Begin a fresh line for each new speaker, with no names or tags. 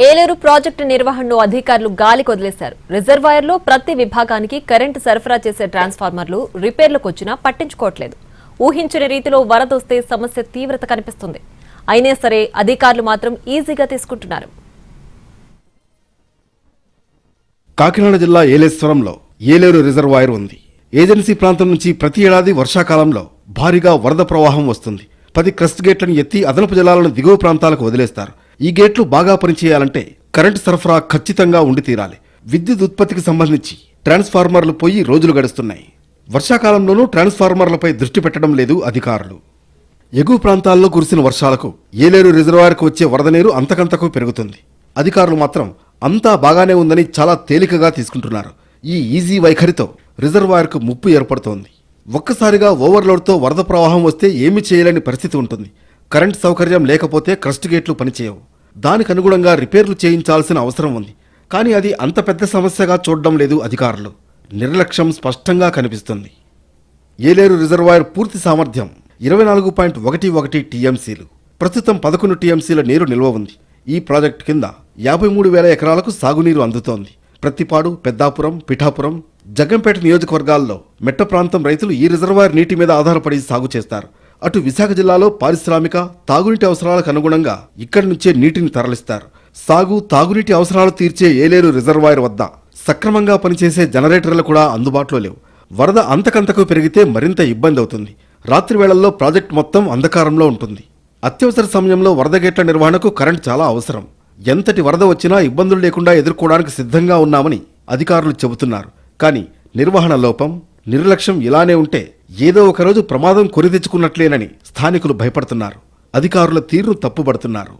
Yeleru project నిర్వహణను అధికారులు గాలికి వదిలేశారు. రిజర్వాయర్లో ప్రతి విభాగానికి కరెంటు సరఫరా చేసే ట్రాన్స్ఫార్మర్లు రిపేర్లకు వచ్చినా పట్టించుకోవట్లేదు. ఊహించిన రీతిలో వరదొస్తే సమస్య తీవ్రత కనిపిస్తుంది. అయినా సరే అధికారులు మాత్రం ఈజీగా తీసుకుంటున్నారు.
కాకినాడ జిల్లా ఏలేశ్వరంలో ఏలేరు రిజర్వాయర్ ఉంది. ఏజెన్సీ ప్రాంతం నుంచి ప్రతి ఏడాది వర్షాకాలంలో భారీగా వరద ప్రవాహం వస్తుంది. 10 క్రస్ట్ గేట్లను ఎత్తి అదనపు జలాలను దిగువ ప్రాంతాలకు వదిలేస్తారు. ఈ గేట్లు బాగా పనిచేయాలంటే కరెంటు సరఫరా ఖచ్చితంగా ఉండి తీరాలి. విద్యుత్ ఉత్పత్తికి సంబంధించి ట్రాన్స్ఫార్మర్లు పోయి రోజులు గడుస్తున్నాయి. వర్షాకాలంలోనూ ట్రాన్స్ఫార్మర్లపై దృష్టి పెట్టడం లేదు అధికారులు. ఎగువ ప్రాంతాల్లో కురిసిన వర్షాలకు ఏలేరు రిజర్వాయర్కు వచ్చే వరద నీరు అంతకంతకు పెరుగుతుంది. అధికారులు మాత్రం అంతా బాగానే ఉందని చాలా తేలికగా తీసుకుంటున్నారు. ఈ ఈజీ వైఖరితో రిజర్వాయర్కు ముప్పు ఏర్పడుతోంది. ఒక్కసారిగా ఓవర్లోడ్తో వరద ప్రవాహం వస్తే ఏమీ చేయలేని పరిస్థితి ఉంటుంది. కరెంట్ సౌకర్యం లేకపోతే క్రస్ట్ గేట్లు పనిచేయవు. దానికి అనుగుణంగా రిపేర్లు చేయించాల్సిన అవసరం ఉంది. కానీ అది అంత పెద్ద సమస్యగా చూడడం లేదు అధికారులు. నిర్లక్ష్యం స్పష్టంగా కనిపిస్తుంది. ఏలేరు రిజర్వాయర్ పూర్తి సామర్థ్యం 24.11 టీఎంసీలు. ప్రస్తుతం 11 టీఎంసీల నీరు నిల్వ ఉంది. ఈ ప్రాజెక్టు కింద 53,000 ఎకరాలకు సాగునీరు అందుతోంది. ప్రత్తిపాడు, పెద్దాపురం, పిఠాపురం, జగ్గంపేట నియోజకవర్గాల్లో మెట్ట ప్రాంతం రైతులు ఈ రిజర్వాయర్ నీటి మీద ఆధారపడి సాగు చేస్తారు. అటు విశాఖ జిల్లాలో పారిశ్రామిక, తాగునీటి అవసరాలకు అనుగుణంగా ఇక్కడి నుంచే నీటిని తరలిస్తారు. సాగు, తాగునీటి అవసరాలు తీర్చే ఏలేరు రిజర్వాయర్ వద్ద సక్రమంగా పనిచేసే జనరేటర్లు కూడా అందుబాటులో లేవు. వరద అంతకంతకు పెరిగితే మరింత ఇబ్బంది అవుతుంది. రాత్రి వేళల్లో ప్రాజెక్టు మొత్తం అంధకారంలో ఉంటుంది. అత్యవసర సమయంలో వరద గేట్ల నిర్వహణకు కరెంట్ చాలా అవసరం. ఎంతటి వరద వచ్చినా ఇబ్బందులు లేకుండా ఎదుర్కోవడానికి సిద్ధంగా ఉన్నామని అధికారులు చెబుతున్నారు. కానీ నిర్వహణ లోపం, నిర్లక్ష్యం ఇలానే ఉంటే ఏదో ఒకరోజు ప్రమాదం కొని తెచ్చుకున్నట్లేనని స్థానికులు భయపడుతున్నారు. అధికారుల తీరును తప్పుపడుతున్నారు.